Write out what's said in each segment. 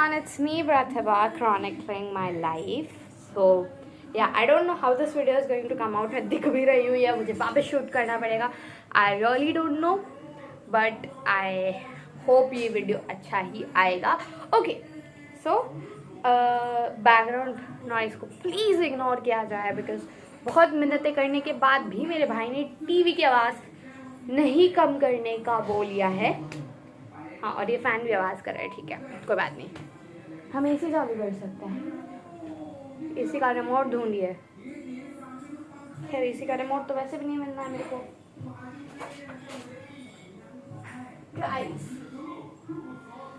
everyone, it's me Pratibha chronicling my life. So yeah, I don't know how this video is going to come out. मैं दिख भी रही हूँ या मुझे वापस शूट करना पड़ेगा. I really don't know, but I hope ये वीडियो अच्छा ही आएगा. Okay, so बैकग्राउंड नॉइज़ को प्लीज़ इग्नोर किया जाए बिकॉज बहुत मिन्नतें करने के बाद भी मेरे भाई ने टीवी की आवाज़ नहीं कम करने का बोल लिया है. हाँ, और ये फ़ैन भी आवाज़ कर रहा है. ठीक है, कोई बात नहीं, हम एसी चालू कर सकते हैं. एसी का रिमोट ढूंढिए. खैर एसी का रिमोट तो वैसे भी नहीं मिलना है मेरे को. गाइस,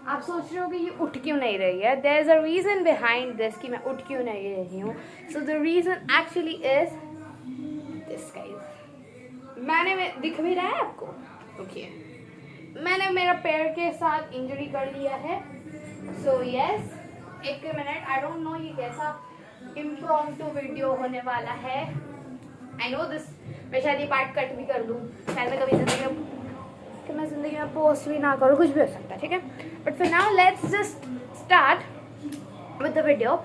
आप सोच रहे हो कि ये उठ क्यों नहीं रही है. There is a reason behind this कि मैं उठ क्यों नहीं रही हूँ. So the reason actually is this guys. मैंने दिख भी रहा है आपको. ओके, मैंने मेरा पैर के साथ इंजरी कर लिया है. सो यस, एक मिनट. आई डोंट नो ये कैसा इम्प्रॉम्प्टू वीडियो होने वाला है. I know this. मैं शायद ये पार्ट कट भी कर दूँ. शायद मैं कभी ज़िंदगी में पोस्ट भी ना करूँ. कुछ भी हो सकता है. ठीक है, but for now let's just start with the video.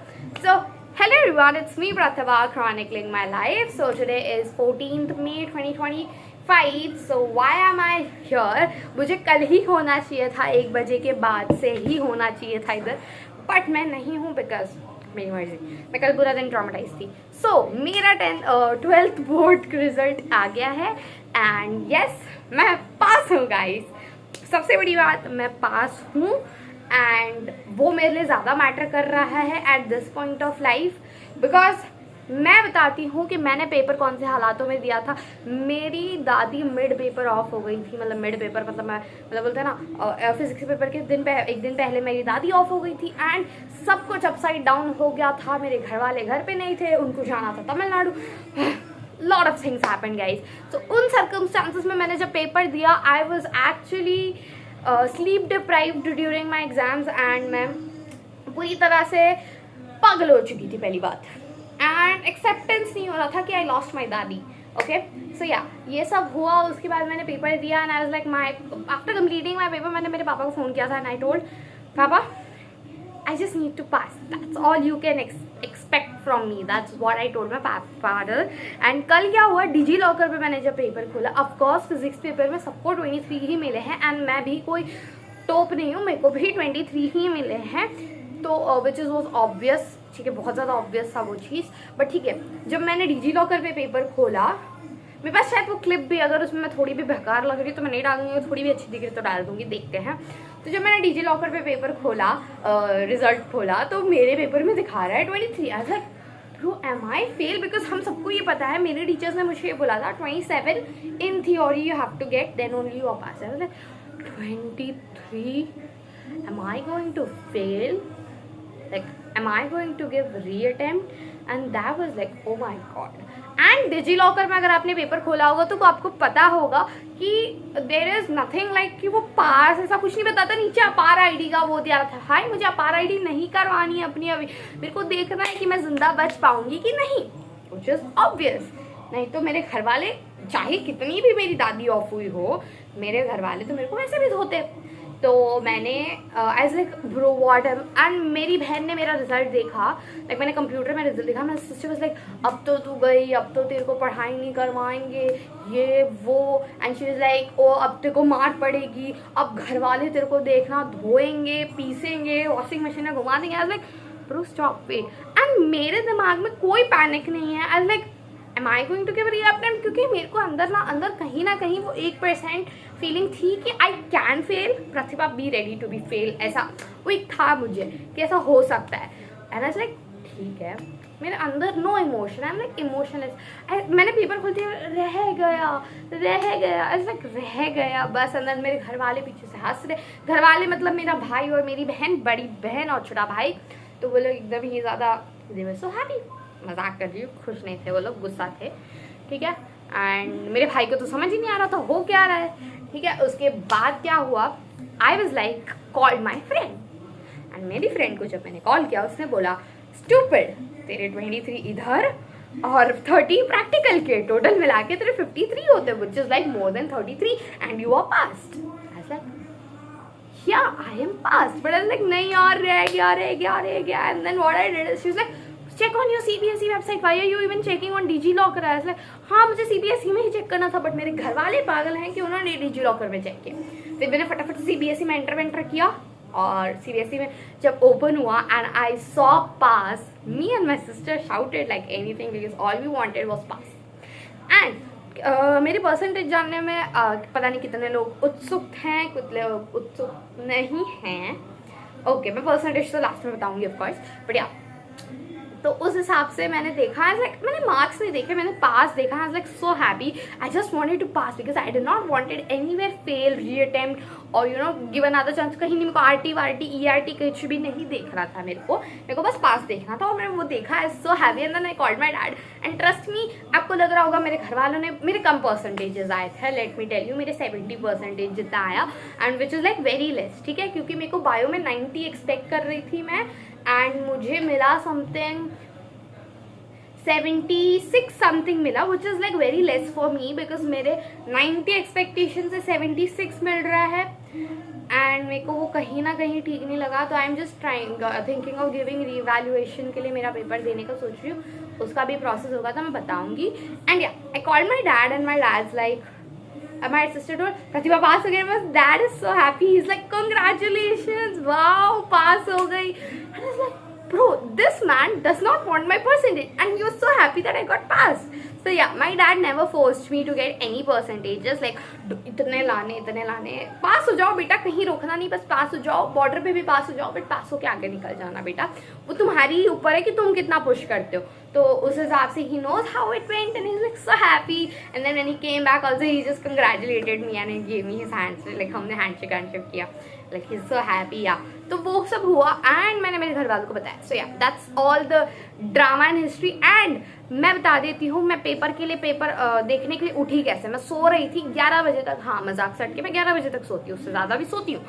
So hello everyone, it's me Pratibha chronicling my life. So today is 14th May 2025. So why am I here? मुझे कल ही होना चाहिए था, 1 बजे के बाद से ही होना चाहिए था इधर, बट मैं नहीं हूँ बिकॉज मेरी मर्जी. मैं कल पूरा दिन ट्रॉमेटाइज थी. सो मेरा 12th बोर्ड रिजल्ट आ गया है एंड यस, मैं पास हूँ गाइस. सबसे बड़ी बात, मैं पास हूँ एंड वो मेरे लिए ज़्यादा मैटर कर रहा है at this point of life. Because मैं बताती हूँ कि मैंने पेपर कौन से हालातों में दिया था. मेरी दादी मिड पेपर ऑफ हो गई थी. मतलब मिड पेपर मतलब बोलते हैं ना, फिजिक्स पेपर के एक दिन पहले मेरी दादी ऑफ हो गई थी एंड सब कुछ अपसाइड डाउन हो गया था. मेरे घर वाले घर पे नहीं थे, उनको जाना था Tamil Nadu. Lot of things happen guys. तो उन सर्कमस्टांसिस में मैंने जब पेपर दिया, I was actually sleep deprived during my exams and मैं पूरी तरह से पागल हो चुकी थी पहली बात. एंड एक्सेप्टेंस नहीं हो रहा था कि आई लॉस्ट माई दादी. ओके, सो या ये सब हुआ. उसके बाद मैंने पेपर दिया and I was like after completing my paper मैंने मेरे पापा को फ़ोन किया था एंड आई टोल्ड पापा, I just need to pass. That's all you can expect from me. That's what I told my father. And कल क्या हुआ, डिजी लॉकर पे मैंने जब पेपर खोला, ऑफकोर्स फिजिक्स पेपर में सबको 23 ही मिले हैं एंड मैं भी कोई टॉप नहीं हूँ, मेरे को भी 23 ही मिले हैं. तो विच इज़ वॉज ऑब्वियस. ठीक है, बहुत ज़्यादा ऑब्वियस था वो चीज़. बट ठीक है, जब मैंने डिजी लॉकर पे पेपर खोला, मेरे पास शायद वो क्लिप भी, अगर उसमें मैं थोड़ी भी बेकार लग रही तो मैं नहीं डालूंगी, थोड़ी भी अच्छी दिख रही तो डाल दूंगी. देखते हैं. तो जब मैंने डिजी लॉकर पे पेपर खोला, रिजल्ट खोला, तो मेरे पेपर में दिखा रहा है 23. I was like, bro am I fail? Because हम सबको ये पता है, मेरे टीचर्स ने मुझे ये बोला था 27 in theory you have to get, then only you are pass. I was like 23, am I going to fail? Like, am I going to give reattempt? And that was like, oh my god. And DigiLocker में अगर आपने paper खोला होगा तो आपको पता होगा कि there is nothing like कि वो पास ऐसा कुछ नहीं बताता. नीचे अपार आईडी का वो दिया था. हाय, मुझे अपार आईडी नहीं करवानी है अपनी अभी. मेरे को देखना है कि मैं जिंदा बच पाऊंगी कि नहीं, which is obvious. नहीं तो मेरे घर वाले, चाहे कितनी भी मेरी दादी ऑफ हुई हो, मेरे घर वाले तो मेरे को वैसे भी धोते. तो मैंने as like bro what and मेरी बहन ने मेरा रिजल्ट देखा. लाइक मैंने कंप्यूटर में रिजल्ट देखा. मेरा सिस्टर वाज लाइक, अब तो तू गई, अब तो तेरे को पढ़ाई नहीं करवाएंगे, ये वो. एंड शी वाज लाइक, ओ अब तेरे को मार पड़ेगी, अब घर वाले तेरे को देखना धोएंगे, पीसेंगे, वॉशिंग मशीन में घुमा देंगे. I was like, bro stop wait. And मेरे दिमाग में कोई पैनिक नहीं है. I was like, am I going to give reattempt? क्योंकि मेरे को अंदर कहीं ना कहीं वो 1% फीलिंग थी कि I can fail. Pratibha be ready to be fail, ऐसा वो एक था मुझे कि ऐसा हो सकता है. एंड आई वाज लाइक, ठीक है. मेरे अंदर no emotion. I am like emotionless. मैंने पेपर खोलते रह गया. आई लाइक रह गया बस. अंदर मेरे घर वाले पीछे से हंस रहे. घर वाले मतलब मेरा भाई और मेरी बहन, बड़ी बहन और छोटा भाई. तो वो लोग एकदम ही ज़्यादा, दे वर सो हैप्पी. मजाक कर रही हूँ, खुश नहीं थे वो लोग, गुस्सा थे. ठीक है. एंड मेरे भाई को तो समझ ही नहीं आ रहा था हो क्या रहा है. ठीक है. उसके बाद क्या हुआ, I was like called my friend. And मेरी फ्रेंड को जब मैंने कॉल किया, उसने बोला, स्टूपिड, तेरे 23 इधर और 30 प्रैक्टिकल के, टोटल मिला के तेरे 53 होते, which is like more than 33 and you are passed. I was like, yeah, I am passed. But I was like, nahi yaar, reh gaya. And then what I did is, she was like, check on your CBSE website. Why are you even checking on DigiLocker? I was like, हाँ मुझे CBSE में ही check करना था, but मेरे घर वाले पागल हैं कि उन्होंने DigiLocker में चेक किया. फिर मैंने फटाफट CBSE में एंटर किया, और CBSE में जब ओपन हुआ and I saw pass, me and my sister shouted like anything because all we wanted was pass. And मेरी परसेंटेज जानने में पता नहीं कितने लोग उत्सुक हैं, कुछ लोग उत्सुक नहीं हैं. ओके, मैं परसेंटेज तो लास्ट में बताऊंगी ऑफकोर्स, बट या तो उस हिसाब से मैंने देखा, मैंने मार्क्स नहीं देखे, मैंने पास देखा. I was like so happy. I just wanted to pass because I did not wanted anywhere fail, reattempt और गिव अनदर चांस. कहीं नहीं, मेरे को RT वार्टी ERT कुछ भी नहीं देखना था. मेरे को बस पास देखना था, और मैंने वो देखा. I so happy. And then I called my dad. And trust me, आपको लग रहा होगा मेरे घर वालों ने, मेरे कम परसेंटेजेस आए थे. लेट मी टेल यू, मेरे 70% जितना आया, and which is like very less. ठीक है, क्योंकि मेरे को बायो में 90 एक्सपेक्ट कर रही थी मैं, एंड मुझे मिला समथिंग 76 समथिंग मिला, which is like very less for me because मेरे 90 एक्सपेक्टेशन से 76 मिल रहा है. एंड मेरे को वो कहीं ना कहीं ठीक नहीं लगा. तो I am just thinking of giving revaluation के लिए मेरा पेपर देने का सोच रही हूँ. उसका भी प्रोसेस होगा तो मैं बताऊंगी. And yeah I called my dad and my dad's like, my sister told प्रतिभा पास हो गई. My dad is so happy. He's like, congratulations, wow, पास हो गई. And I was like, bro, this man does not want my percentage, and he was so happy that I got passed. So yeah, my dad never forced me to get any percentages. Like इतने लाने, पास हो जाओ बेटा, कहीं रोकना नहीं, बस पास हो जाओ. बॉर्डर पे भी पास हो जाओ, बट पास होके आगे निकल जाना बेटा. वो तुम्हारी ऊपर है कि तुम कितना पुश करते हो. तो उस हिसाब से he knows how it went, and he's like so happy. And then when he came back also, he just congratulated me and he gave me his hands. Like हमने handshake किया. Like he's so happy. Yeah. तो वो सब हुआ and मैंने मेरे घर वालों को बताया. सो या that's all the drama and history. And मैं बता देती हूँ, मैं पेपर के लिए देखने के लिए उठी कैसे. मैं सो रही थी 11 बजे तक. हाँ, मजाक से हट के मैं 11 बजे तक सोती हूँ, उससे ज़्यादा भी सोती हूँ.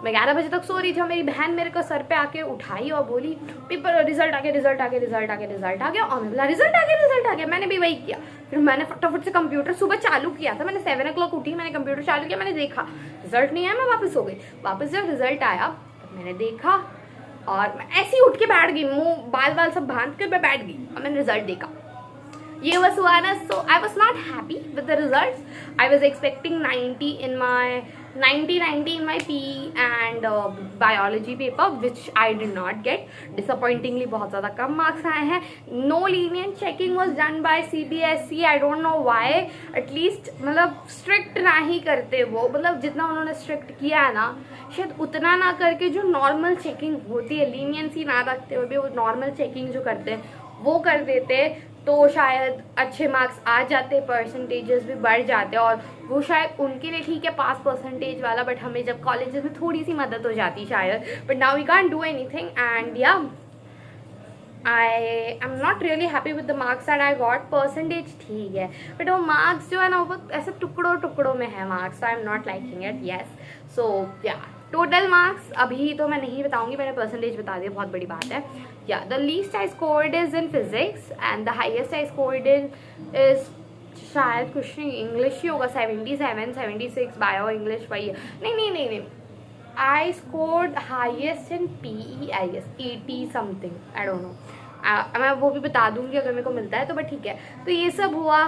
मैं 11 बजे तक सो रही थी और मेरी बहन मेरे को सर पे आके उठाई और बोली पेपर रिजल्ट आ गया. और मैं बोला रिजल्ट आ गया. मैंने भी वही किया. फिर मैंने फटाफट से कंप्यूटर सुबह चालू किया था. मैंने 7 o'clock उठी, मैंने कंप्यूटर चालू किया, मैंने देखा रिजल्ट नहीं आया. मैं वापस हो गई. वापस जब रिजल्ट आया तब मैंने देखा और मैं ऐसे ही उठ के बैठ गई, मुंह बाल सब बांध कर मैं बैठ गई और मैंने रिजल्ट देखा. ये was हुआ ना. So I was not happy with the results. I was expecting 90 in my PE and biology paper, which I did not get. Disappointingly बहुत ज़्यादा कम मार्क्स आए हैं. No lenient checking was done by CBSE. I don't know why. At least मतलब strict ना ही करते वो, मतलब जितना उन्होंने strict किया है ना, शायद उतना ना करके जो नॉर्मल चेकिंग होती है, लीनियंसी ना रखते हुए भी वो नॉर्मल चेकिंग जो करते हैं वो कर देते, तो शायद अच्छे मार्क्स आ जाते, परसेंटेजेस भी बढ़ जाते. और वो शायद उनके लिए ठीक है पास परसेंटेज वाला, बट हमें जब कॉलेजेस में थोड़ी सी मदद हो जाती शायद. But now we can't do anything. And yeah I am not really happy with the marks that I got. Percentage ठीक है, बट वो मार्क्स जो है ना वो ऐसे टुकड़ों में है marks. I am not liking it. Yes. So yeah total marks अभी तो मैं नहीं बताऊंगी, मैंने परसेंटेज बता दिया, बहुत बड़ी बात है. या the least I scored is in physics and the highest I scored is शायद कुछ नहीं, इंग्लिश ही होगा. 77, 76. बायो इंग्लिश वही है. नहीं, I scored highest in PE I guess 80 something. I don't know. मैं वो भी बता दूंगी अगर मेरे को मिलता है तो. बट ठीक है, तो ये सब हुआ.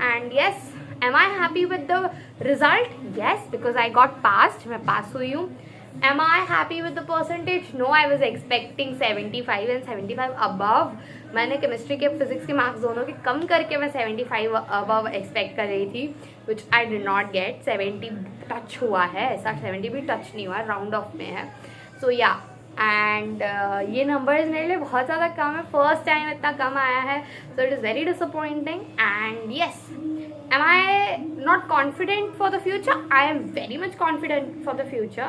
And yes, am I happy with the result? Yes, because I got passed. मैं पास हुई हूँ. Am I happy with the percentage? No, I was expecting 75 and 75 above. मैंने केमिस्ट्री के फिजिक्स के मार्क्स दोनों के कम करके मैं 75 above एक्सपेक्ट कर रही थी, which I did not get. 70 touch हुआ है, ऐसा 70 भी टच नहीं हुआ, राउंड ऑफ में है. सो या एंड ये नंबर्स मेरे लिए बहुत ज़्यादा कम है. फर्स्ट टाइम इतना कम आया है, so it is very disappointing. And yes, am I not confident for the future? I am very much confident for the future.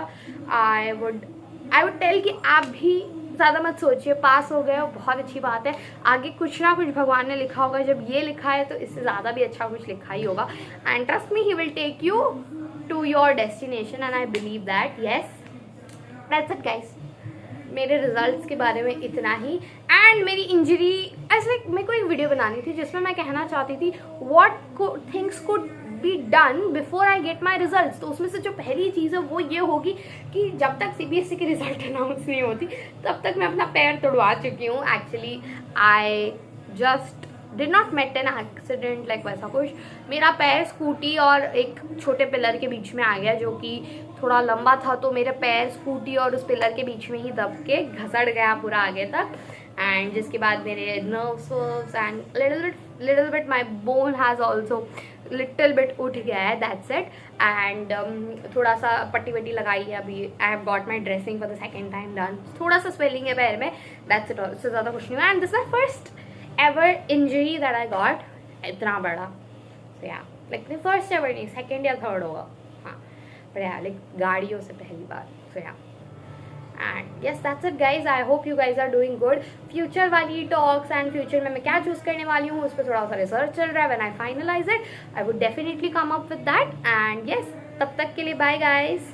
I would tell कि आप भी ज़्यादा मत सोचिए. पास हो गए हो, बहुत अच्छी बात है. आगे कुछ ना कुछ भगवान ने लिखा होगा. जब ये लिखा है तो इससे ज़्यादा भी अच्छा कुछ लिखा ही होगा. And trust me, he will take you to your destination and I believe that. Yes, that's it guys. मेरे रिजल्ट्स के बारे में इतना ही. एंड मेरी इंजरी ऐसे मेरे को एक वीडियो बनानी थी जिसमें मैं कहना चाहती थी what things could be done before I get my result. तो उसमें से जो पहली चीज़ है वो ये होगी कि जब तक CBSE की रिजल्ट अनाउंस नहीं होती तब तक मैं अपना पैर तोड़वा चुकी हूँ। Actually I just did not met an accident like वैसा कुछ। मेरा पैर स्कूटी और एक छोटे पिलर के बीच में आ गया जो कि थोड़ा लंबा था, तो मेरे पैर स्कूटी और उस पिलर के बीच में ही दब के घसड़ गया पूरा आगे तक। एंड जिसके बाद मेरे nerves and little bit my bone has also little bit उठ गया है, दैट्स इट। एंड थोड़ा सा पट्टी वट्टी लगाई है अभी। I have got my dressing for the second time done. थोड़ा सा स्वेलिंग है पैर में, दैट्स इट, उससे ज़्यादा कुछ नहीं हुआ। And this my first ever injury that I got, इतना बड़ा। So yeah, like the first ever नहीं, second या third होगा, हाँ, but yeah, like गाड़ियों से पहली बार। So yeah, and yes, that's it guys. I hope you guys are doing good. Future वाली talks and future में मैं क्या choose करने वाली हूँ उस पर थोड़ा सा research चल रहा है। When I finalize it, I would definitely come up with that. And yes, तब तक के लिए bye guys.